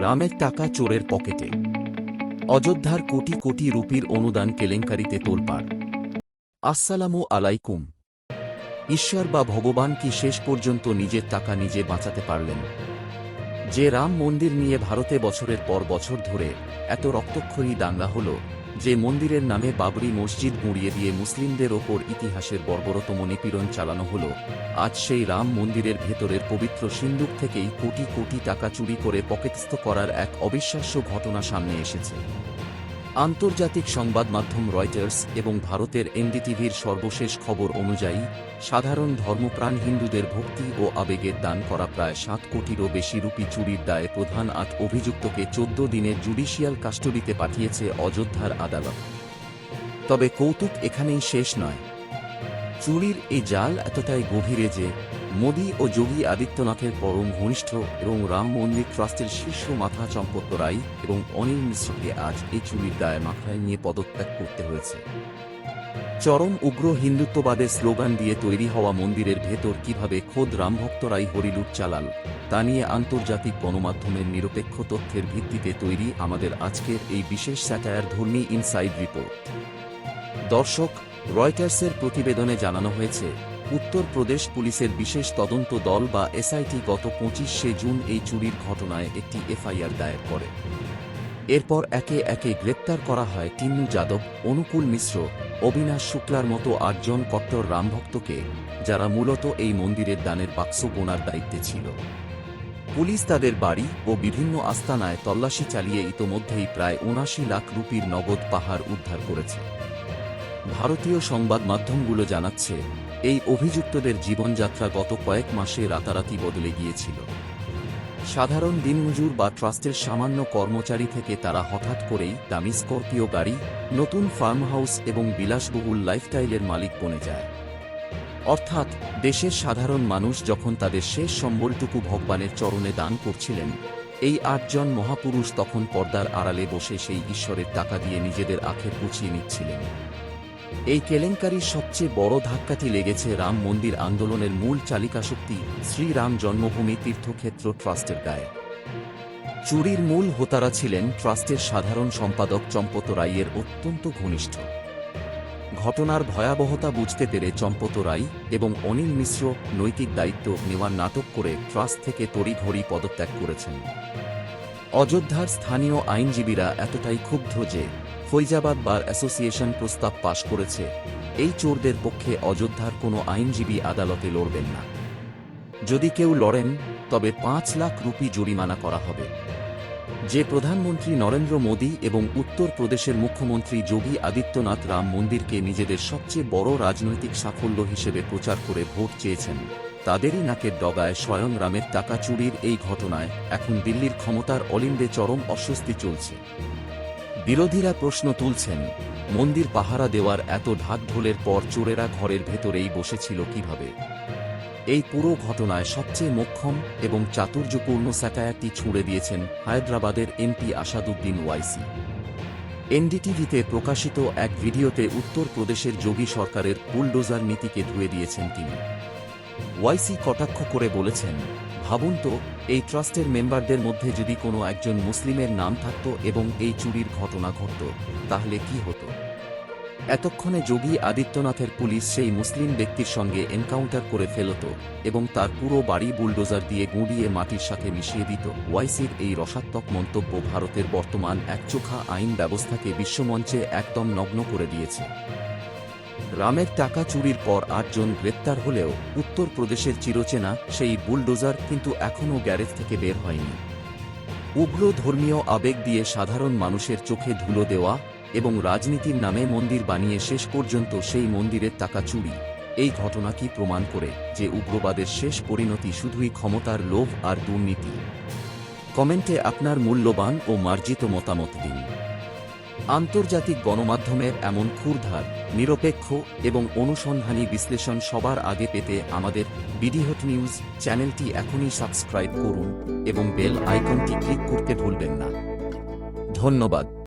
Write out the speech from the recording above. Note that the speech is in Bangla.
রামের টাকা চোরের পকেটে। অযোধ্যার কোটি কোটি রুপির অনুদান কেলেঙ্কারিতে তোলপাড়। আসসালামু আলাইকুম। ঈশ্বর বা ভগবান কি শেষ পর্যন্ত নিজের টাকা নিজে বাঁচাতে পারলেন? যে রাম মন্দির নিয়ে ভারতে বছরের পর বছর ধরে এত রক্তক্ষয়ী দাঙ্গা হল, যে মন্দিরের নামে বাবরি মসজিদ গুঁড়িয়ে দিয়ে মুসলিমদের ওপর ইতিহাসের বর্বরতম নিপীড়ন চালানো হল, আজ সেই রাম মন্দিরের ভেতরের পবিত্র সিন্দুক থেকেই কোটি কোটি টাকা চুরি করে পকেটস্থ করার এক অবিশ্বাস্য ঘটনা সামনে এসেছে। আন্তর্জাতিক সংবাদ মাধ্যম রয়টার্স এবং ভারতের এনডিটিভির সর্বশেষ খবর অনুযায়ী, সাধারণ ধর্মপ্রাণ হিন্দুদের ভক্তি ও আবেগের দান করা প্রায় 7 কোটিরও বেশি রুপি চুরির দায়ে প্রধান 8 অভিযুক্তকে 14 দিনের জুডিশিয়াল কাস্টডিতে পাঠিয়েছে অযোধ্যার আদালত। তবে কৌতুক এখানেই শেষ নয়। চুরির এই জাল এতটাই গভীরে যে মোদি ও যোগী আদিত্যনাথের পরম ঘনিষ্ঠ এবং রাম মন্দির ট্রাস্টের শীর্ষ মাথা চম্পত রায় এবং অনিল মিশ্রকে আজ এই চুরির দায় মাথায় নিয়ে পদত্যাগ করতে হয়েছে। চরম উগ্র হিন্দুত্ববাদের স্লোগান দিয়ে তৈরি হওয়া মন্দিরের ভেতর কিভাবে খোদ রামভক্তরাই হরিলুট চালাল, তা নিয়ে আন্তর্জাতিক গণমাধ্যমের নিরপেক্ষ তথ্যের ভিত্তিতে তৈরি আমাদের আজকের এই বিশেষ স্যাটায়ার ধর্মী ইনসাইড রিপোর্ট। দর্শক, রয়টার্সের প্রতিবেদনে জানানো হয়েছে, উত্তরপ্রদেশ পুলিশের বিশেষ তদন্ত দল বা এসআইটি গত 25শে জুন এই চুরির ঘটনায় একটি এফআইআর দায়ের করে। এরপর একে একে গ্রেপ্তার করা হয় টিন্নু যাদব, অনুকূল মিশ্র, অবিনাশ শুক্লার মতো 8 জন কট্টর রামভক্তকে, যারা মূলত এই মন্দিরের দানের বাক্স গোনার দায়িত্বে ছিল। পুলিশ তাদের বাড়ি ও বিভিন্ন আস্তানায় তল্লাশি চালিয়ে ইতোমধ্যেই প্রায় 79 লাখ রুপির নগদ পাহাড় উদ্ধার করেছে। ভারতীয় সংবাদ মাধ্যমগুলো জানাচ্ছে, এই অভিযুক্তদের জীবনযাত্রা গত কয়েক মাসে রাতারাতি বদলে গিয়েছিল। সাধারণ দিনমজুর বা ট্রাস্টের সামান্য কর্মচারী থেকে তারা হঠাৎ করেই দামি স্করপিও গাড়ি, নতুন ফার্মহাউস এবং বিলাসবহুল লাইফস্টাইলের মালিক বনে যায়। অর্থাৎ দেশের সাধারণ মানুষ যখন তাদের শেষ সম্বলটুকু ভগবানের চরণে দান করছিলেন, এই 8 জন মহাপুরুষ তখন পর্দার আড়ালে বসে সেই ঈশ্বরের টাকা দিয়ে নিজেদের আখের পুছিয়ে নিচ্ছিলেন। এই কেলেঙ্কারির সবচেয়ে বড় ধাক্কাটি লেগেছে রাম মন্দির আন্দোলনের মূল চালিকাশক্তি শ্রীরাম জন্মভূমি তীর্থক্ষেত্র ট্রাস্টের গায়ে। চুরির মূল হোতারা ছিলেন ট্রাস্টের সাধারণ সম্পাদক চম্পত রায়ের অত্যন্ত ঘনিষ্ঠ। ঘটনার ভয়াবহতা বুঝতে পেরে চম্পত রায় এবং অনিল মিশ্র নৈতিক দায়িত্ব নেওয়ার নাটক করে ট্রাস্ট থেকে তড়িঘড়ি পদত্যাগ করেছেন। অযোধ্যার স্থানীয় আইনজীবীরা এতটাই ক্ষুব্ধ যে ফৈজাবাদ বার অ্যাসোসিয়েশন প্রস্তাব পাশ করেছে, এই চোরদের পক্ষে অযোধ্যার কোনো আইনজীবী আদালতে লড়বেন না। যদি কেউ লড়েন, তবে 5 লাখ রুপি জরিমানা করা হবে। যে প্রধানমন্ত্রী নরেন্দ্র মোদী এবং উত্তরপ্রদেশের মুখ্যমন্ত্রী যোগী আদিত্যনাথ রাম মন্দিরকে নিজেদের সবচেয়ে বড় রাজনৈতিক সাফল্য হিসেবে প্রচার করে ভোট চেয়েছেন, তাদেরই নাকের ডগায় স্বয়ং রামের টাকা চুরির এই ঘটনায় এখন দিল্লির ক্ষমতার অলিন্দে চরম অস্বস্তি চলছে। বিরোধীরা প্রশ্ন তুলছেন, মন্দির পাহারা দেওয়ার এত ঢাকঢোলের পর চোরেরা ঘরের ভেতরেই বসেছিল কিভাবে? এই পুরো ঘটনায় সবচেয়ে মোক্ষম এবং চাতুর্যপূর্ণ স্যাটায়ারটি ছুঁড়ে দিয়েছেন হায়দ্রাবাদের এমপি আসাদুদ্দিন ওয়াইসি। এনডিটিভিতে প্রকাশিত এক ভিডিওতে উত্তরপ্রদেশের যোগী সরকারের বুলডোজার নীতিকে ধুয়ে দিয়েছেন তিনি। ওয়াইসি কটাক্ষ করে বলেছেন, ভাবুন তো, এই ট্রাস্টের মেম্বারদের মধ্যে যদি কোনো একজন মুসলিমের নাম থাকত এবং এই চুরির ঘটনা ঘটত, তাহলে কি হতো? এতক্ষণে যোগী আদিত্যনাথের পুলিশ সেই মুসলিম ব্যক্তির সঙ্গে এনকাউন্টার করে ফেলত এবং তার পুরো বাড়ি বুলডোজার দিয়ে গুঁড়িয়ে মাটির সাথে মিশিয়ে দিত। ওয়াইসির এই রসাত্মক মন্তব্য ভারতের বর্তমান একচোখা আইন ব্যবস্থাকে বিশ্বমঞ্চে একদম নগ্ন করে দিয়েছে। রামের টাকা চুরির পর 8 জন গ্রেপ্তার হলেও উত্তরপ্রদেশের চিরচেনা সেই বুলডোজার কিন্তু এখনও গ্যারেজ থেকে বের হয়নি। উগ্র ধর্মীয় আবেগ দিয়ে সাধারণ মানুষের চোখে ধুলো দেওয়া এবং রাজনীতির নামে মন্দির বানিয়ে শেষ পর্যন্ত সেই মন্দিরের টাকা চুরি, এই ঘটনা কি প্রমাণ করে যে উগ্রবাদের শেষ পরিণতি শুধুই ক্ষমতার লোভ আর দুর্নীতি? কমেন্টে আপনার মূল্যবান ও মার্জিত মতামত দিন। আন্তর্জাতিক গণমাধ্যমের এমন ক্ষুরধার, নিরপেক্ষ এবং অনুসন্ধানী বিশ্লেষণ সবার আগে পেতে আমাদের বিডিহট নিউজ চ্যানেলটি এখনই সাবস্ক্রাইব করুন এবং বেল আইকনটি ক্লিক করতে ভুলবেন না। ধন্যবাদ।